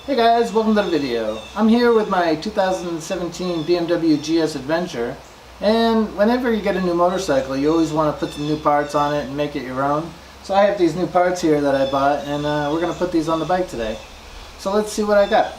Hey guys, welcome to the video. I'm here with my 2017 BMW GS Adventure, and whenever you get a new motorcycle you always want to put some new parts on it and make it your own. So I have these new parts here that I bought, and we're going to put these on the bike today. So let's see what I got.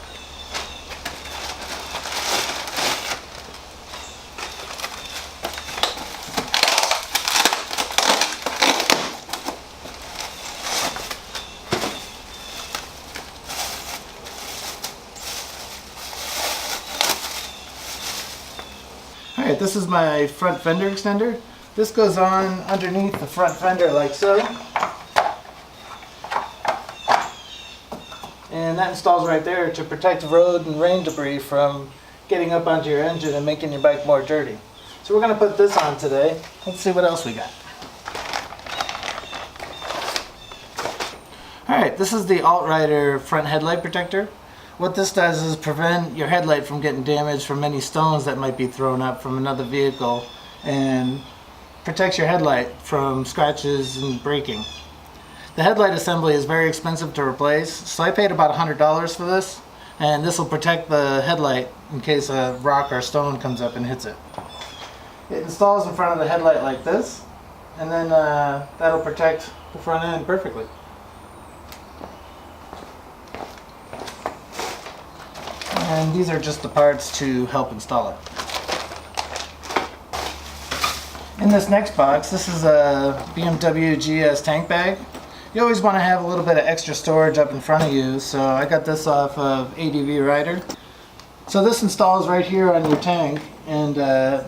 Alright, this is my front fender extender. This goes on underneath the front fender like so. And that installs right there to protect road and rain debris from getting up onto your engine and making your bike more dirty. So we're going to put this on today. Let's see what else we got. Alright, this is the Alt-Rider front headlight protector. What this does is prevent your headlight from getting damaged from any stones that might be thrown up from another vehicle, and protects your headlight from scratches and breaking. The headlight assembly is very expensive to replace, so I paid about $100 for this, and this will protect the headlight in case a rock or stone comes up and hits it. It installs in front of the headlight like this, and then that'll protect the front end perfectly. And these are just the parts to help install it. In this next box, this is a BMW GS tank bag. You always want to have a little bit of extra storage up in front of you, so I got this off of ADV Rider. So this installs right here on your tank, and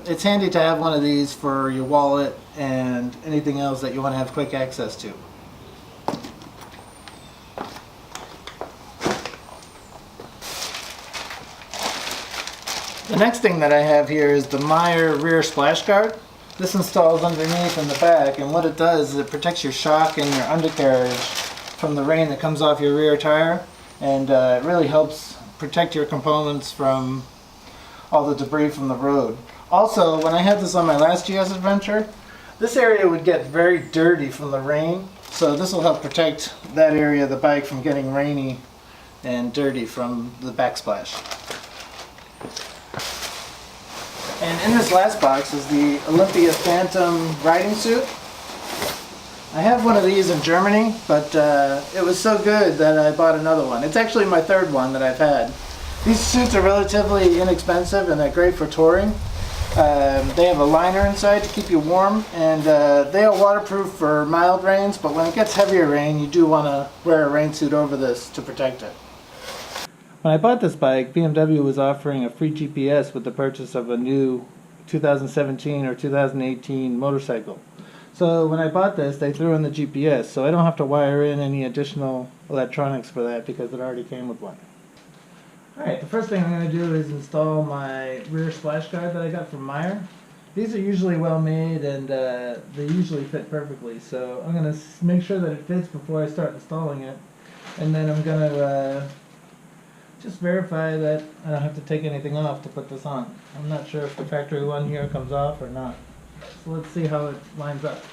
it's handy to have one of these for your wallet and anything else that you want to have quick access to. The next thing that I have here is the Maier rear Splashguard. This installs underneath in the back, and what it does is it protects your shock and your undercarriage from the rain that comes off your rear tire, and it really helps protect your components from all the debris from the road. Also, when I had this on my last GS Adventure, this area would get very dirty from the rain, so this will help protect that area of the bike from getting rainy and dirty from the backsplash. And in this last box is the Olympia Phantom riding suit. I have one of these in Germany, but it was so good that I bought another one. It's actually my third one that I've had. These suits are relatively inexpensive and they're great for touring. They have a liner inside to keep you warm, and they are waterproof for mild rains, but when it gets heavier rain you do want to wear a rain suit over this to protect it. When I bought this bike, BMW was offering a free GPS with the purchase of a new 2017 or 2018 motorcycle. So when I bought this, they threw in the GPS, so I don't have to wire in any additional electronics for that because it already came with one. Alright, the first thing I'm going to do is install my rear Splashguard that I got from Maier. These are usually well made, and they usually fit perfectly, so I'm going to make sure that it fits before I start installing it, and then I'm going to just verify that I don't have to take anything off to put this on. I'm not sure if the factory one here comes off or not. So let's see how it lines up.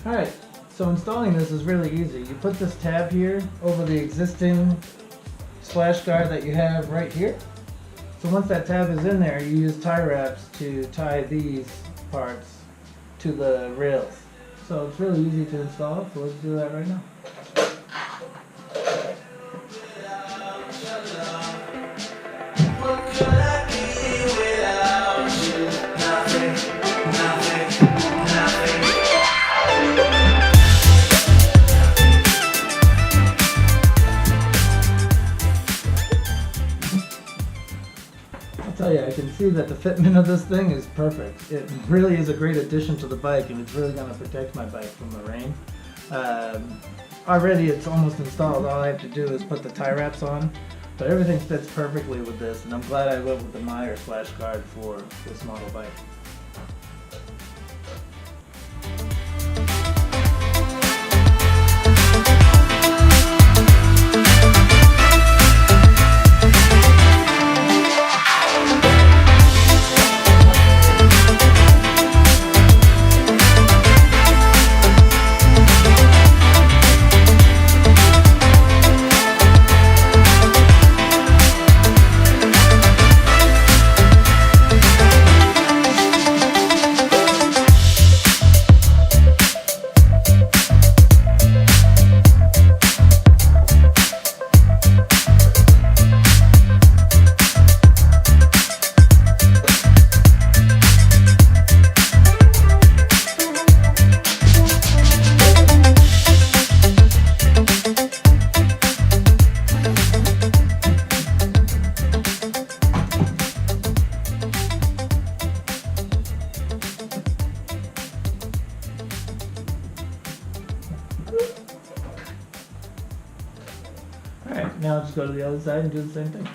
Alright, so installing this is really easy. You put this tab here over the existing Splashguard that you have right here. So once that tab is in there, you use tie wraps to tie these parts to the rails. So it's really easy to install, so let's do that right now. I can see that the fitment of this thing is perfect. It really is a great addition to the bike, and it's really going to protect my bike from the rain. Already it's almost installed. All I have to do is put the tie wraps on, but everything fits perfectly with this, and I'm glad I went with the Maier Splashguard for this model bike. Alright, now I'll just go to the other side and do the same thing.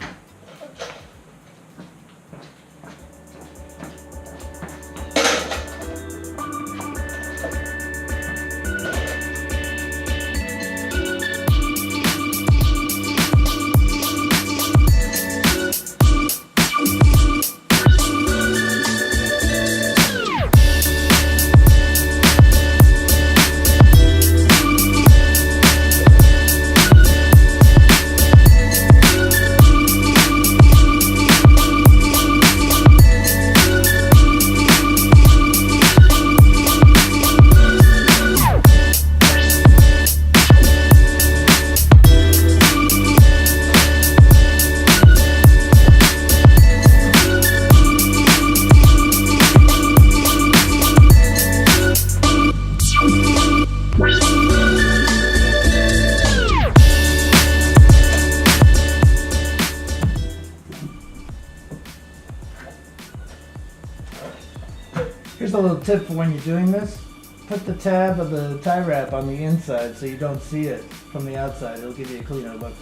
Here's a little tip for when you're doing this. Put the tab of the tie wrap on the inside so you don't see it from the outside. It'll give you a cleaner look.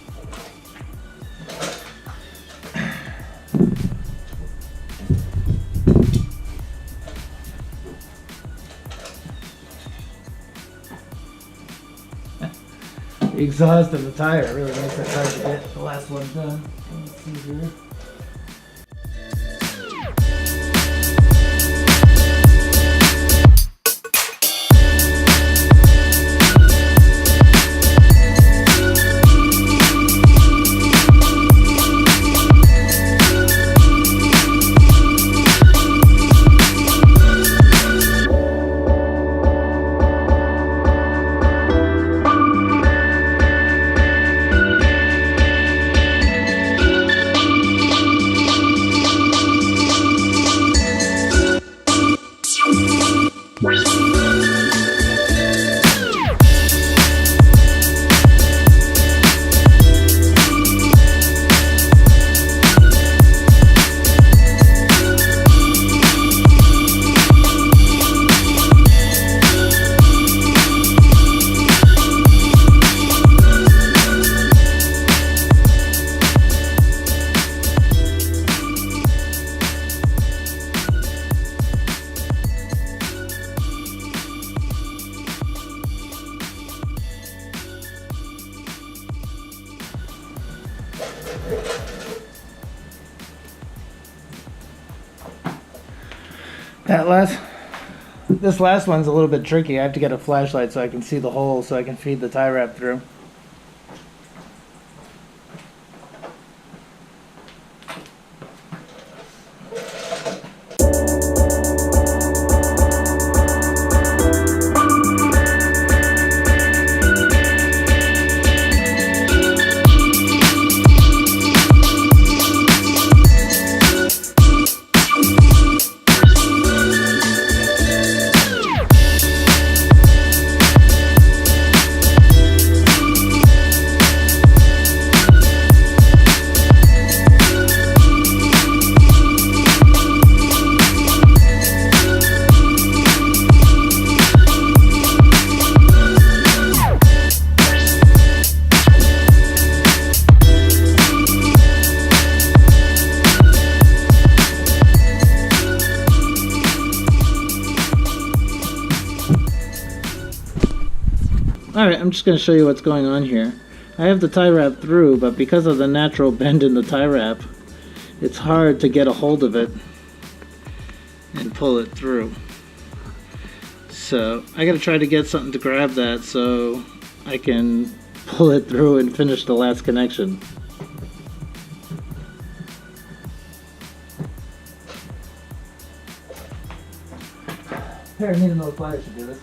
The exhaust of the tire really makes it hard to get the last one done. Let's see here. this last one's a little bit tricky. I have to get a flashlight so I can see the hole so I can feed the tie wrap through. Alright, I'm just going to show you what's going on here. I have the tie wrap through, but because of the natural bend in the tie wrap, it's hard to get a hold of it and pull it through. So I got to try to get something to grab that so I can pull it through and finish the last connection. Here, I need another pliers to do this.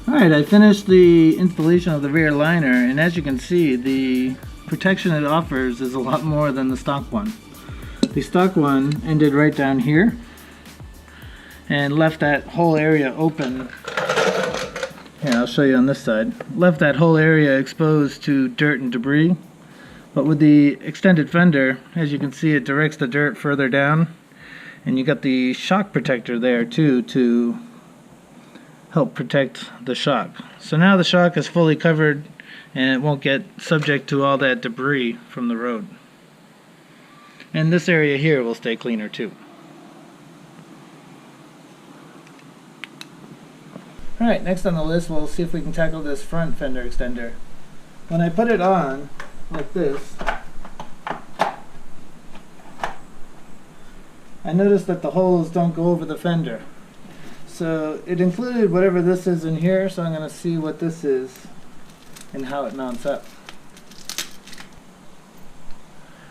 Alright, I finished the installation of the rear liner, and as you can see, the protection it offers is a lot more than the stock one. The stock one ended right down here and left that whole area open. Here, I'll show you on this side. Left that whole area exposed to dirt and debris. But with the extended fender, as you can see, it directs the dirt further down, and you got the shock protector there too to help protect the shock. So now the shock is fully covered and it won't get subject to all that debris from the road. And this area here will stay cleaner too. Alright, next on the list we'll see if we can tackle this front fender extender. When I put it on like this, I noticed that the holes don't go over the fender. So it included whatever this is in here, so I'm going to see what this is and how it mounts up.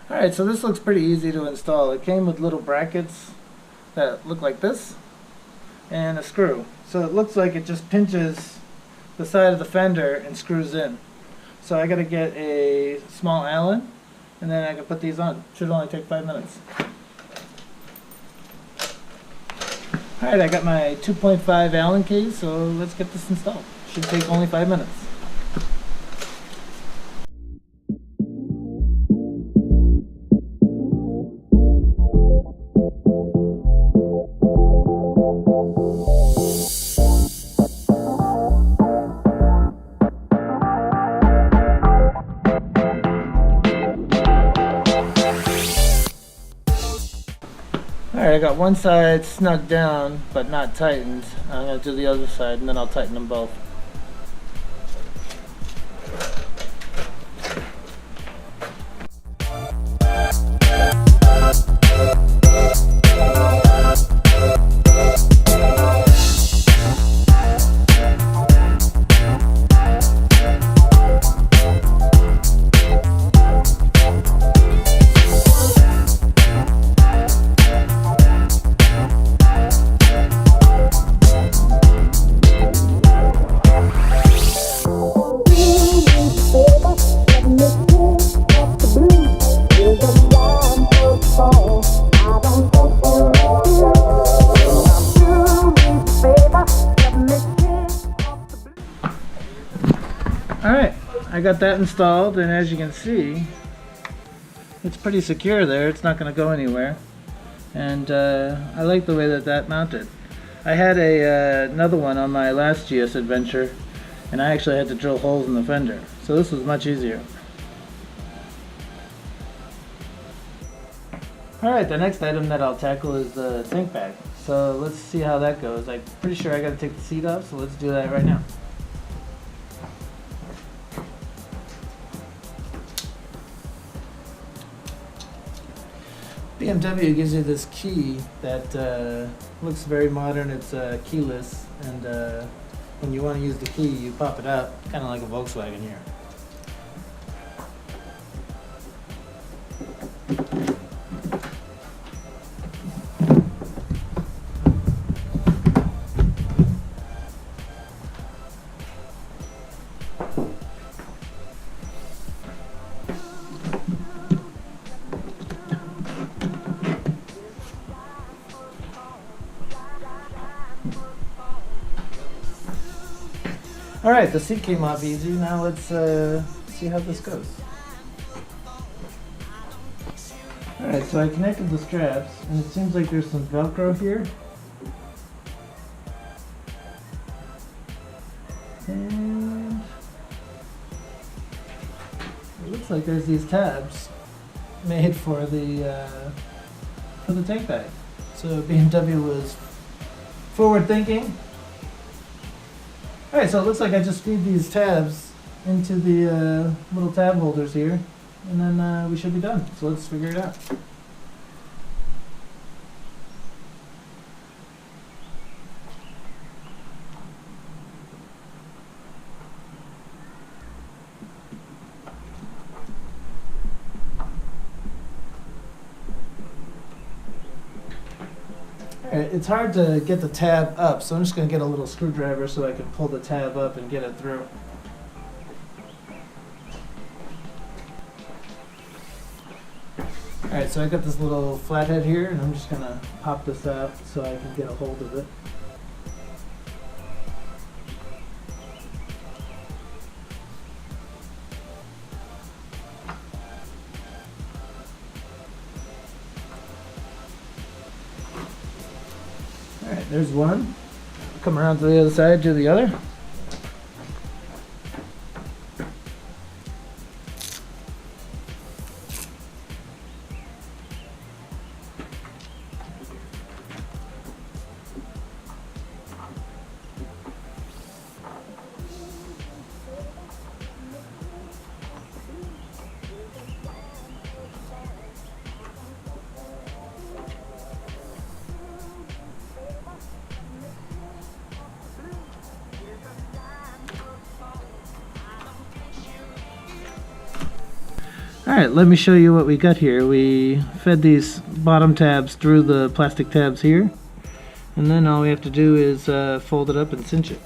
Alright, so this looks pretty easy to install. It came with little brackets that look like this and a screw. So it looks like it just pinches the side of the fender and screws in. So I got to get a small Allen and then I can put these on. Should only take 5 minutes. Alright, I got my 2.5 Allen keys, so let's get this installed. Should take only 5 minutes. Alright, I got one side snug down but not tightened. I'm going to do the other side and then I'll tighten them both. I got that installed, and as you can see, it's pretty secure there. It's not going to go anywhere. And I like the way that that mounted. I had another one on my last GS adventure, and I actually had to drill holes in the fender. So this was much easier. Alright, the next item that I'll tackle is the tank bag. So let's see how that goes. I'm pretty sure I got to take the seat off, so let's do that right now. BMW gives you this key that looks very modern. It's keyless, and when you want to use the key, you pop it out, kind of like a Volkswagen here. Alright, the seat came off easy. Now let's see how this goes. Alright, so I connected the straps, and it seems like there's some Velcro here. And it looks like there's these tabs made for the tank bag. So BMW was forward thinking. Alright, so it looks like I just feed these tabs into the little tab holders here, and then we should be done. So let's figure it out. Alright, it's hard to get the tab up, so I'm just going to get a little screwdriver so I can pull the tab up and get it through. Alright, so I got this little flathead here, and I'm just going to pop this out so I can get a hold of it. Alright, there's one. Come around to the other side, do the other. Alright, let me show you what we got here. We fed these bottom tabs through the plastic tabs here, and then all we have to do is fold it up and cinch it.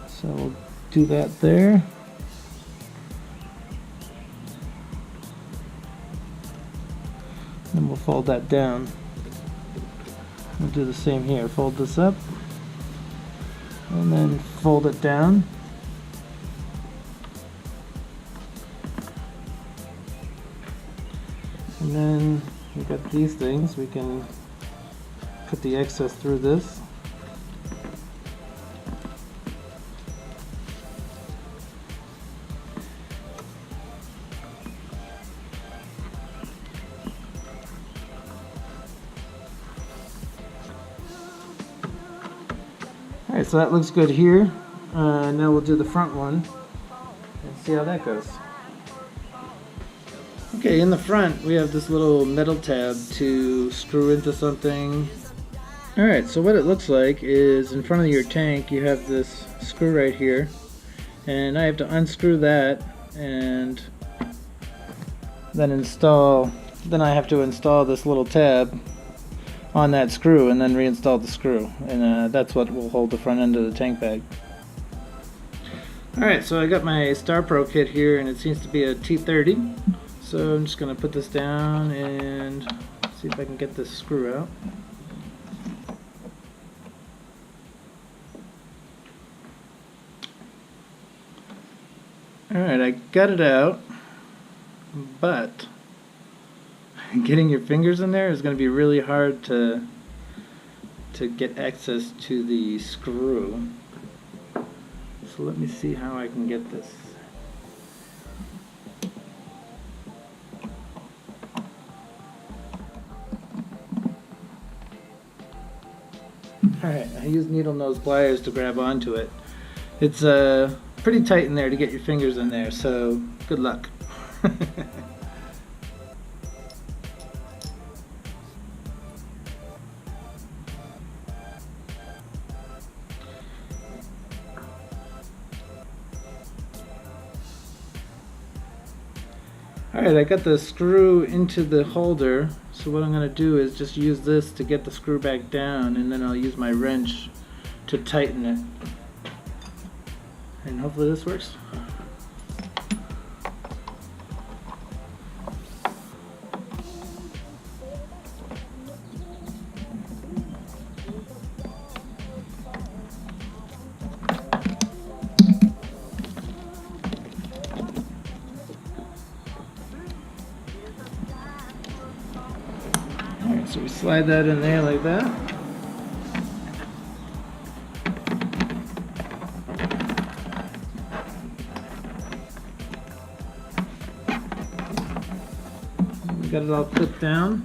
So we'll do that there. Then we'll fold that down. We'll do the same here. Fold this up, and then fold it down. And then we got these things. We can put the excess through this. Alright, so that looks good here. Now we'll do the front one and see how that goes. Okay, in the front we have this little metal tab to screw into something. Alright, so what it looks like is in front of your tank you have this screw right here, and I have to unscrew that and then I have to install this little tab on that screw and then reinstall the screw, and that's what will hold the front end of the tank bag. Alright, so I got my Star Pro kit here, and it seems to be a T30, so I'm just going to put this down and see if I can get this screw out. Alright, I got it out, but getting your fingers in there is going to be really hard to get access to the screw. So let me see how I can get this. Alright, I use needle nose pliers to grab onto it. It's pretty tight in there to get your fingers in there, so good luck. Alright, I got the screw into the holder, so what I'm going to do is just use this to get the screw back down, and then I'll use my wrench to tighten it. And hopefully this works. Alright, so we slide that in there like that. Got it all clipped down.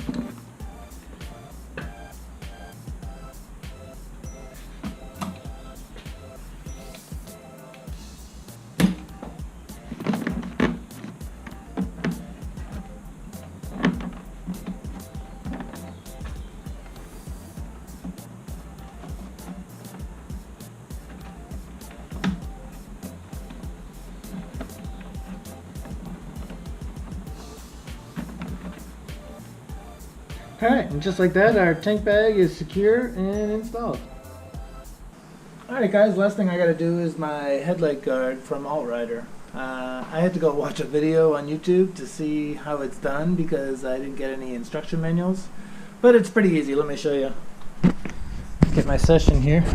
Alright, and just like that, our tank bag is secure and installed. Alright guys, last thing I gotta do is my headlight guard from Altrider. I had to go watch a video on YouTube to see how it's done because I didn't get any instruction manuals. But it's pretty easy, let me show you. Get my session here.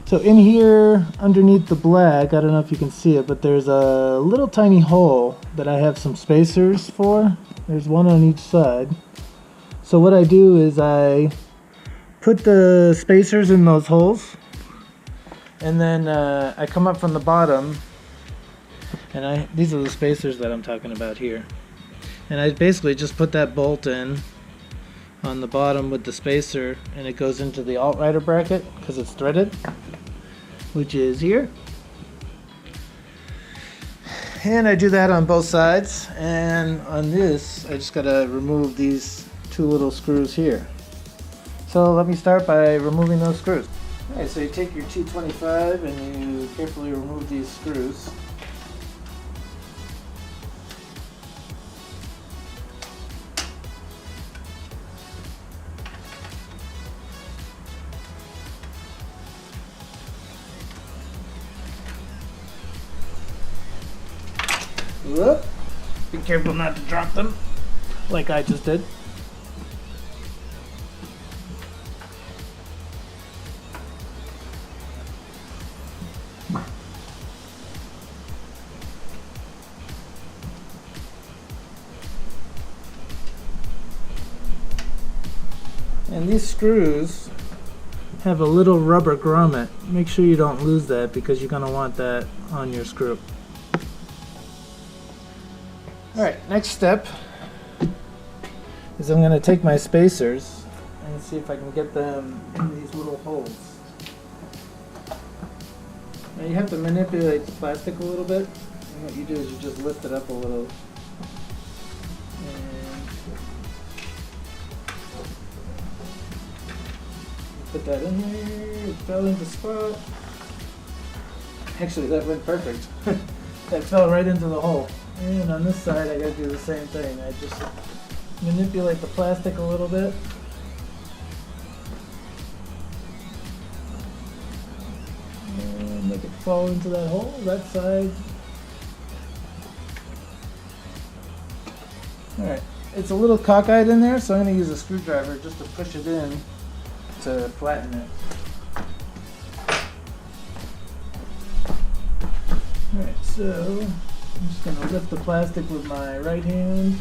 So in here, underneath the black, I don't know if you can see it, but there's a little tiny hole that I have some spacers for. There's one on each side. So what I do is I put the spacers in those holes, and then I come up from the bottom, and these are the spacers that I'm talking about here. And I basically just put that bolt in on the bottom with the spacer, and it goes into the Altrider bracket because it's threaded, which is here. And I do that on both sides, and on this I just gotta remove these two little screws here. So let me start by removing those screws. Alright, so you take your T25 and you carefully remove these screws. Whoop. Be careful not to drop them like I just did. And these screws have a little rubber grommet. Make sure you don't lose that because you're going to want that on your screw. Alright, next step is I'm going to take my spacers and see if I can get them in these little holes. Now you have to manipulate the plastic a little bit, and what you do is you just lift it up a little. Put that in there, it fell into spot. Actually, that went perfect. That fell right into the hole. And on this side, I gotta do the same thing. I just manipulate the plastic a little bit. And make it fall into that hole, that side. Alright, it's a little cockeyed in there, so I'm gonna use a screwdriver just to push it in to flatten it. Alright, so I'm just going to lift the plastic with my right hand.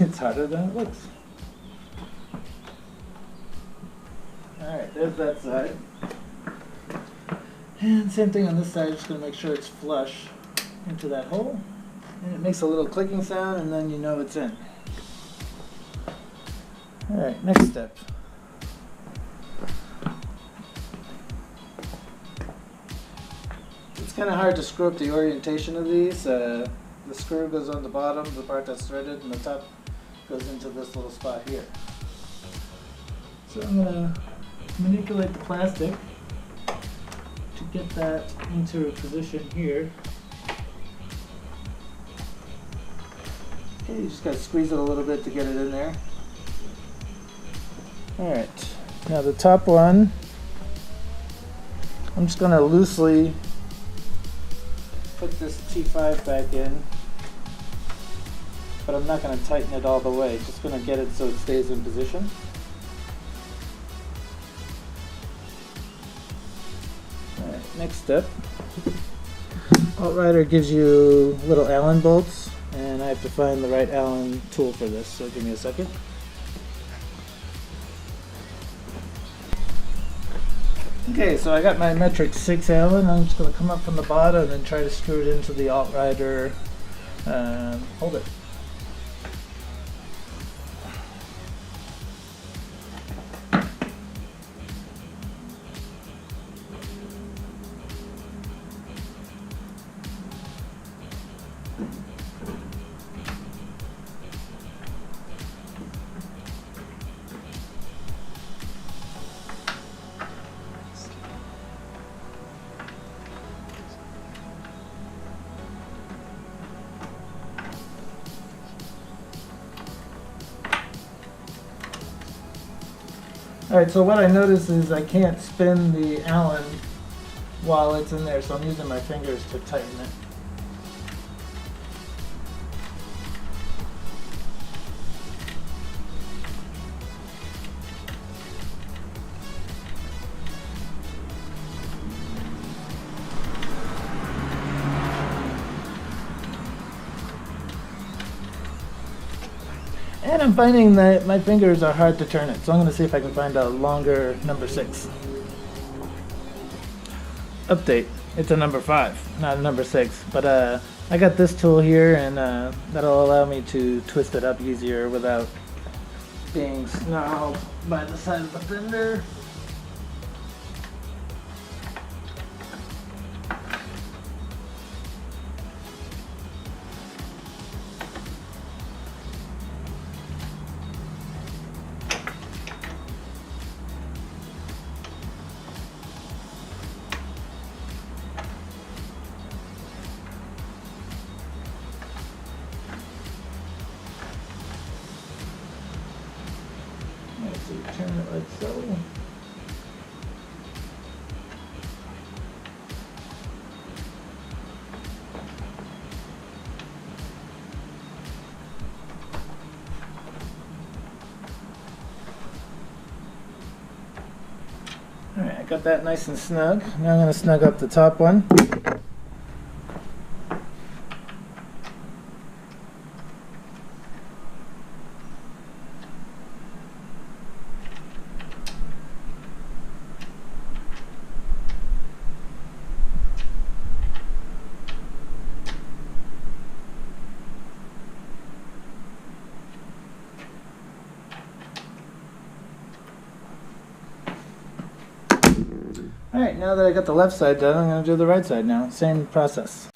And it's harder than it looks. Alright, there's that side. And same thing on this side, just going to make sure it's flush into that hole. And it makes a little clicking sound, and then you know it's in. Alright, next step. It's kind of hard to screw up the orientation of these. The screw goes on the bottom, the part that's threaded, and the top goes into this little spot here. So I'm going to manipulate the plastic to get that into a position here. Okay, you just got to squeeze it a little bit to get it in there. Alright, now the top one, I'm just going to loosely put this T5 back in, but I'm not going to tighten it all the way, just going to get it so it stays in position. Alright, next step. Outrider gives you little Allen bolts, and I have to find the right Allen tool for this, so give me a second. Okay, so I got my metric 6 Allen. I'm just going to come up from the bottom and try to screw it into the outrider holder. Alright, so what I noticed is I can't spin the Allen while it's in there, so I'm using my fingers to tighten it. And I'm finding that my fingers are hard to turn it, so I'm going to see if I can find a longer number 6. Update, it's a number 5, not a number 6, but I got this tool here, and that'll allow me to twist it up easier without being snarled by the side of the Fender. So you turn it like so. Alright, I got that nice and snug. Now I'm going to snug up the top one. Alright, now that I got the left side done, I'm going to do the right side now. Same process.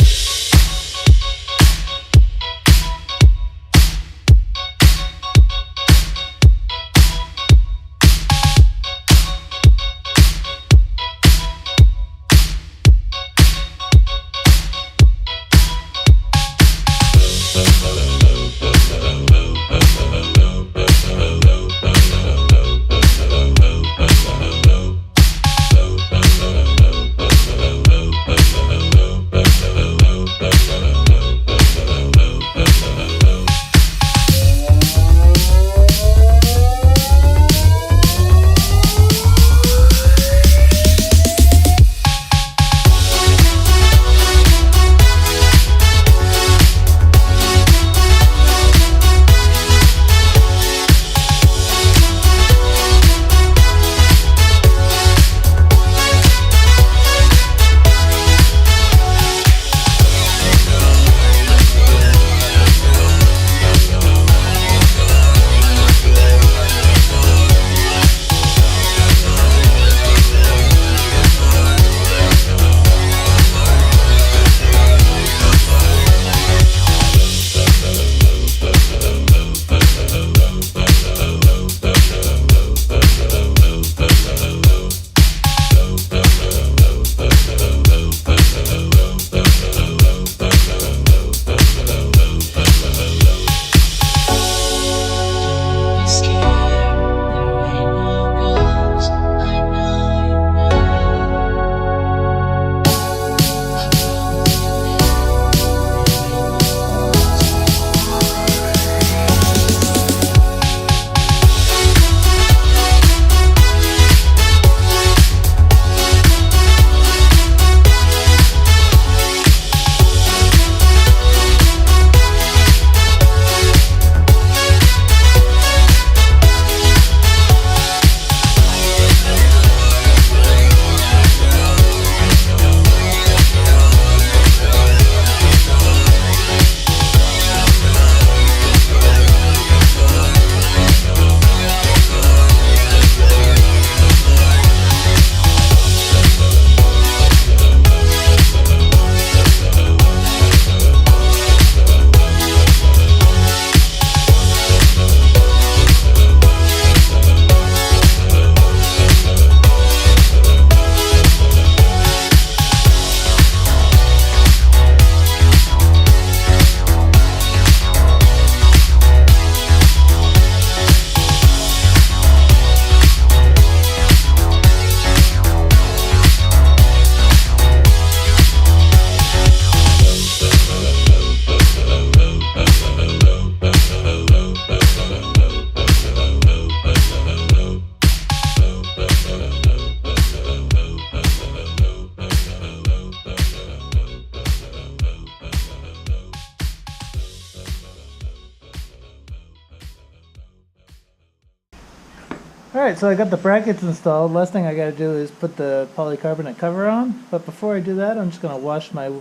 Alright, so I got the brackets installed. Last thing I gotta do is put the polycarbonate cover on. But before I do that, I'm just gonna wash my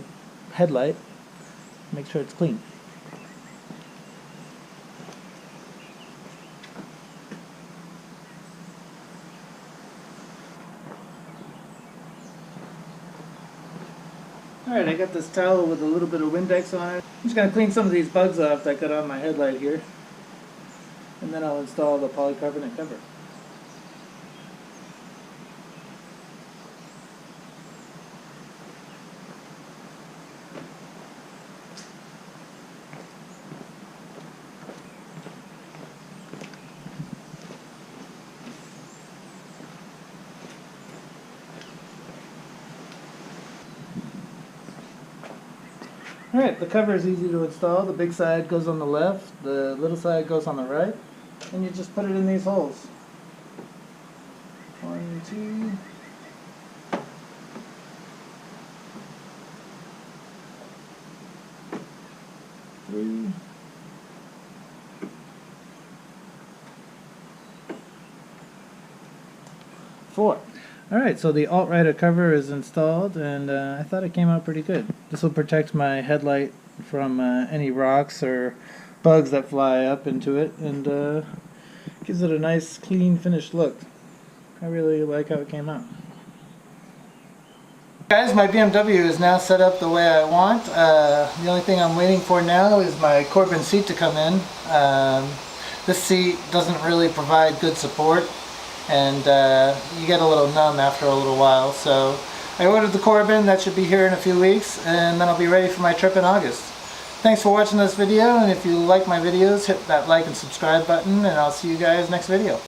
headlight. Make sure it's clean. Alright, I got this towel with a little bit of Windex on it. I'm just gonna clean some of these bugs off that got on my headlight here. And then I'll install the polycarbonate cover. Alright, the cover is easy to install. The big side goes on the left, the little side goes on the right, and you just put it in these holes. 1, 2, 3, 4. Alright, so the alt-rider cover is installed, and I thought it came out pretty good. This will protect my headlight from any rocks or bugs that fly up into it, and gives it a nice, clean, finished look. I really like how it came out. Guys, my BMW is now set up the way I want. The only thing I'm waiting for now is my Corbin seat to come in. This seat doesn't really provide good support, and you get a little numb after a little while. So I ordered the Corbin. That should be here in a few weeks, and then I'll be ready for my trip in August. Thanks for watching this video, and if you like my videos, hit that like and subscribe button, and I'll see you guys next video.